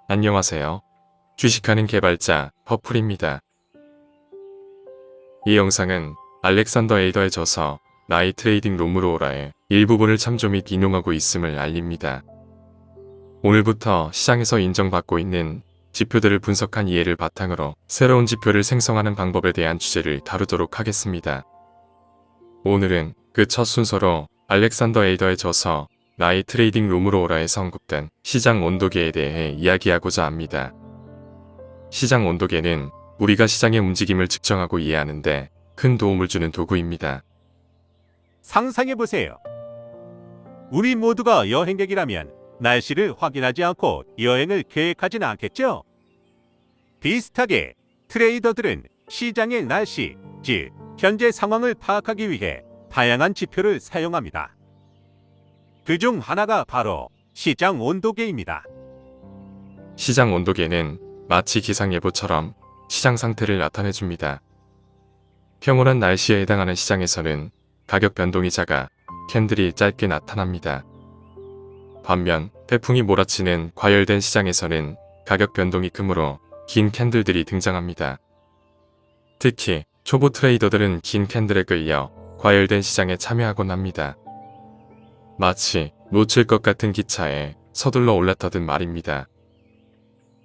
안녕하세요. 주식하는 개발자 퍼플입니다. 이 영상은 알렉산더 에이더의 저서 나이 트레이딩 룸으로 오라의 일부분을 참조 및 인용하고 있음을 알립니다. 오늘부터 시장에서 인정받고 있는 지표들을 분석한 이해를 바탕으로 새로운 지표를 생성하는 방법에 대한 주제를 다루도록 하겠습니다. 오늘은 그 첫 순서로 알렉산더 에이더의 저서 나이 트레이딩 룸으로 오라에서 언급된 시장 온도계에 대해 이야기하고자 합니다. 시장 온도계는 우리가 시장의 움직임을 측정하고 이해하는데 큰 도움을 주는 도구입니다. 상상해보세요. 우리 모두가 여행객이라면 날씨를 확인하지 않고 여행을 계획하지는 않겠죠? 비슷하게 트레이더들은 시장의 날씨, 즉 현재 상황을 파악하기 위해 다양한 지표를 사용합니다. 그중 하나가 바로 시장 온도계입니다. 시장 온도계는 마치 기상예보처럼 시장 상태를 나타내줍니다. 평온한 날씨에 해당하는 시장에서는 가격 변동이 작아 캔들이 짧게 나타납니다. 반면 태풍이 몰아치는 과열된 시장에서는 가격 변동이 크므로 긴 캔들들이 등장합니다. 특히 초보 트레이더들은 긴 캔들에 끌려 과열된 시장에 참여하곤 합니다. 마치 놓칠 것 같은 기차에 서둘러 올라타든 말입니다.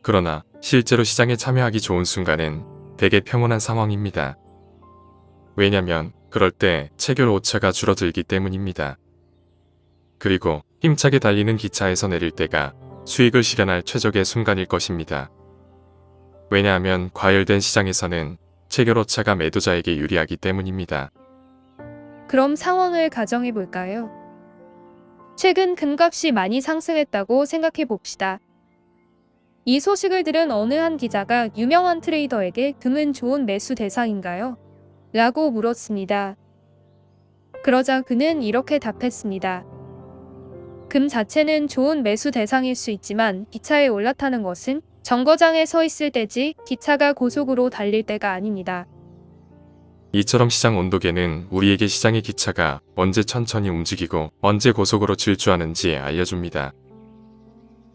그러나 실제로 시장에 참여하기 좋은 순간은 대개 평온한 상황입니다. 왜냐면 그럴 때 체결 오차가 줄어들기 때문입니다. 그리고 힘차게 달리는 기차에서 내릴 때가 수익을 실현할 최적의 순간일 것입니다. 왜냐하면 과열된 시장에서는 체결 오차가 매도자에게 유리하기 때문입니다. 그럼 상황을 가정해 볼까요? 최근 금값이 많이 상승했다고 생각해 봅시다. 이 소식을 들은 어느 한 기자가 유명한 트레이더에게 금은 좋은 매수 대상인가요? 라고 물었습니다. 그러자 그는 이렇게 답했습니다. 금 자체는 좋은 매수 대상일 수 있지만 기차에 올라타는 것은 정거장에 서 있을 때지 기차가 고속으로 달릴 때가 아닙니다. 이처럼 시장 온도계는 우리에게 시장의 기차가 언제 천천히 움직이고 언제 고속으로 질주하는지 알려줍니다.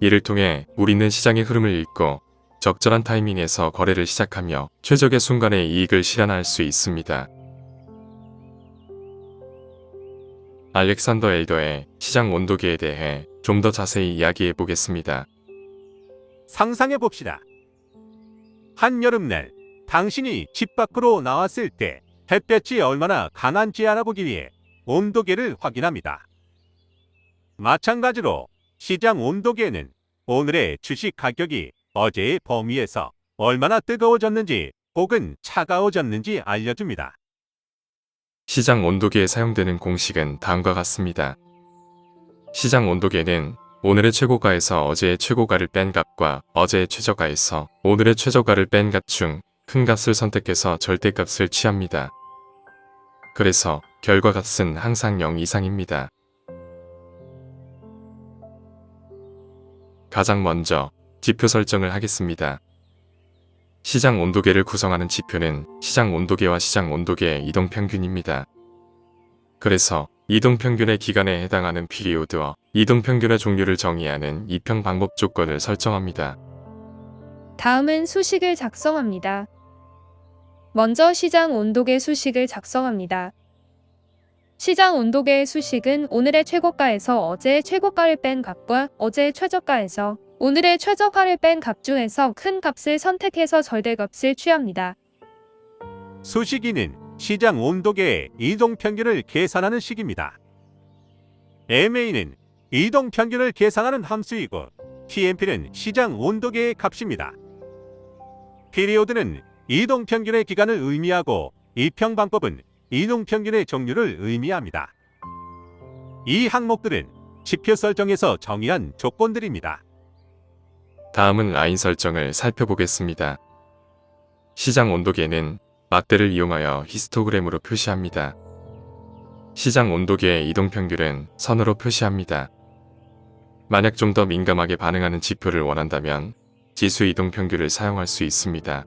이를 통해 우리는 시장의 흐름을 읽고 적절한 타이밍에서 거래를 시작하며 최적의 순간에 이익을 실현할 수 있습니다. 알렉산더 에이더의 시장 온도계에 대해 좀 더 자세히 이야기해 보겠습니다. 상상해봅시다. 한여름날 당신이 집 밖으로 나왔을 때 햇볕이 얼마나 강한지 알아보기 위해 온도계를 확인합니다. 마찬가지로 시장 온도계는 오늘의 주식 가격이 어제의 범위에서 얼마나 뜨거워졌는지 혹은 차가워졌는지 알려줍니다. 시장 온도계에 사용되는 공식은 다음과 같습니다. 시장 온도계는 오늘의 최고가에서 어제의 최고가를 뺀 값과 어제의 최저가에서 오늘의 최저가를 뺀 값 중 큰 값을 선택해서 절대값을 취합니다. 그래서 결과값은 항상 0 이상입니다. 가장 먼저 지표 설정을 하겠습니다. 시장 온도계를 구성하는 지표는 시장 온도계와 시장 온도계의 이동평균입니다. 그래서 이동평균의 기간에 해당하는 피리오드와 이동평균의 종류를 정의하는 이평 방법 조건을 설정합니다. 다음은 수식을 작성합니다. 먼저 시장 온도계 수식을 작성합니다. 시장 온도계의 수식은 오늘의 최고가에서 어제의 최고가를 뺀 값과 어제의 최저가에서 오늘의 최저가를 뺀 값 중에서 큰 값을 선택해서 절대값을 취합니다. 수식이는 시장 온도계의 이동평균을 계산하는 식입니다. MA는 이동평균을 계산하는 함수이고 TMP는 시장 온도계의 값입니다. 피리오드는 이동평균의 기간을 의미하고 이평방법은 이동평균의 종류를 의미합니다. 이 항목들은 지표 설정에서 정의한 조건들입니다. 다음은 라인 설정을 살펴보겠습니다. 시장 온도계는 막대를 이용하여 히스토그램으로 표시합니다. 시장 온도계의 이동평균은 선으로 표시합니다. 만약 좀 더 민감하게 반응하는 지표를 원한다면 지수 이동평균을 사용할 수 있습니다.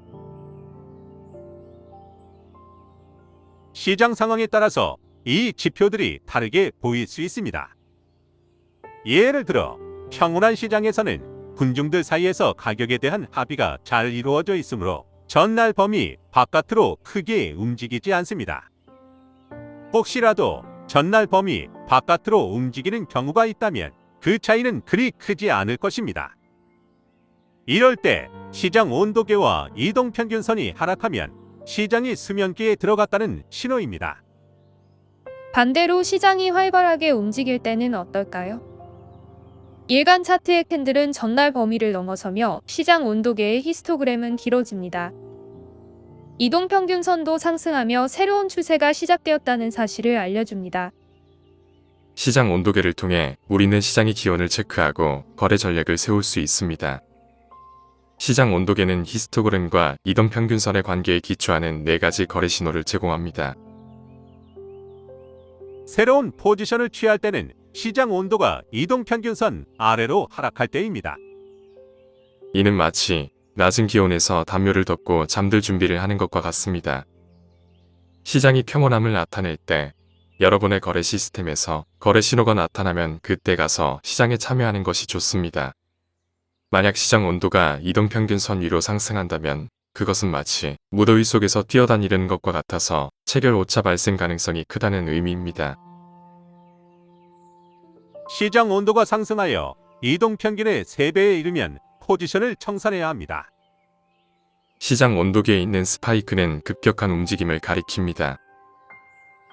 시장 상황에 따라서 이 지표들이 다르게 보일 수 있습니다. 예를 들어 평온한 시장에서는 군중들 사이에서 가격에 대한 합의가 잘 이루어져 있으므로 전날 범위 바깥으로 크게 움직이지 않습니다. 혹시라도 전날 범위 바깥으로 움직이는 경우가 있다면 그 차이는 그리 크지 않을 것입니다. 이럴 때 시장 온도계와 이동평균선이 하락하면 시장이 수면기에 들어갔다는 신호입니다. 반대로 시장이 활발하게 움직일 때는 어떨까요? 일간 차트의 캔들은 전날 범위를 넘어서며 시장 온도계의 히스토그램은 길어집니다. 이동평균선도 상승하며 새로운 추세가 시작되었다는 사실을 알려줍니다. 시장 온도계를 통해 우리는 시장의 기온을 체크하고 거래 전략을 세울 수 있습니다. 시장 온도계는 히스토그램과 이동평균선의 관계에 기초하는 4가지 거래 신호를 제공합니다. 새로운 포지션을 취할 때는 시장 온도가 이동평균선 아래로 하락할 때입니다. 이는 마치 낮은 기온에서 담요를 덮고 잠들 준비를 하는 것과 같습니다. 시장이 평온함을 나타낼 때 여러분의 거래 시스템에서 거래 신호가 나타나면 그때 가서 시장에 참여하는 것이 좋습니다. 만약 시장 온도가 이동평균선 위로 상승한다면 그것은 마치 무더위 속에서 뛰어다니는 것과 같아서 체결 오차 발생 가능성이 크다는 의미입니다. 시장 온도가 상승하여 이동평균의 3배에 이르면 포지션을 청산해야 합니다. 시장 온도계에 있는 스파이크는 급격한 움직임을 가리킵니다.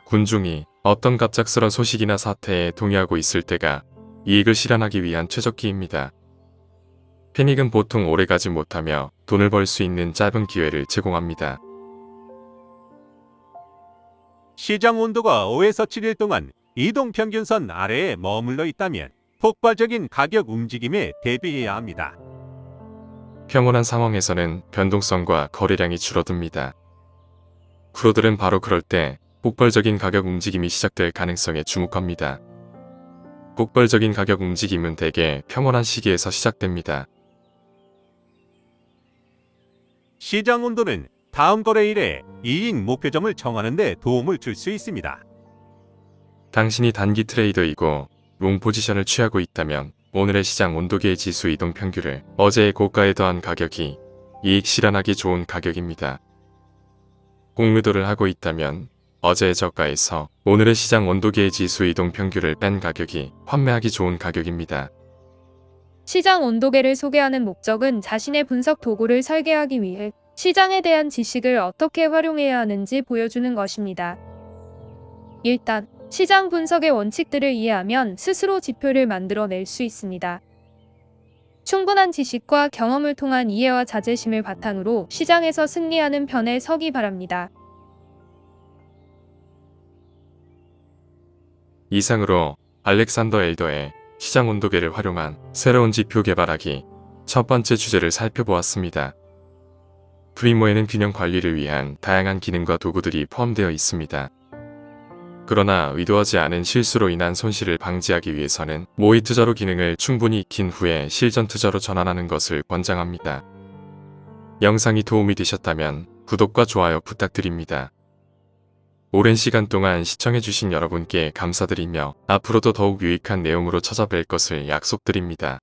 군중이 어떤 갑작스런 소식이나 사태에 동의하고 있을 때가 이익을 실현하기 위한 최적기입니다. 패닉은 보통 오래가지 못하며 돈을 벌 수 있는 짧은 기회를 제공합니다. 시장 온도가 5에서 7일 동안 이동평균선 아래에 머물러 있다면 폭발적인 가격 움직임에 대비해야 합니다. 평온한 상황에서는 변동성과 거래량이 줄어듭니다. 프로들은 바로 그럴 때 폭발적인 가격 움직임이 시작될 가능성에 주목합니다. 폭발적인 가격 움직임은 대개 평온한 시기에서 시작됩니다. 시장 온도는 다음 거래일에 이익 목표점을 정하는 데 도움을 줄 수 있습니다. 당신이 단기 트레이더이고 롱 포지션을 취하고 있다면 오늘의 시장 온도계의 지수 이동 평균을 어제의 고가에 더한 가격이 이익 실현하기 좋은 가격입니다. 공매도를 하고 있다면 어제의 저가에서 오늘의 시장 온도계의 지수 이동 평균을 뺀 가격이 환매하기 좋은 가격입니다. 시장 온도계를 소개하는 목적은 자신의 분석 도구를 설계하기 위해 시장에 대한 지식을 어떻게 활용해야 하는지 보여주는 것입니다. 일단 시장 분석의 원칙들을 이해하면 스스로 지표를 만들어낼 수 있습니다. 충분한 지식과 경험을 통한 이해와 자제심을 바탕으로 시장에서 승리하는 편에 서기 바랍니다. 이상으로 알렉산더 엘더의 시장 온도계를 활용한 새로운 지표 개발하기 첫 번째 주제를 살펴보았습니다. 프리모에는 균형 관리를 위한 다양한 기능과 도구들이 포함되어 있습니다. 그러나 의도하지 않은 실수로 인한 손실을 방지하기 위해서는 모의 투자로 기능을 충분히 익힌 후에 실전 투자로 전환하는 것을 권장합니다. 영상이 도움이 되셨다면 구독과 좋아요 부탁드립니다. 오랜 시간 동안 시청해주신 여러분께 감사드리며 앞으로도 더욱 유익한 내용으로 찾아뵐 것을 약속드립니다.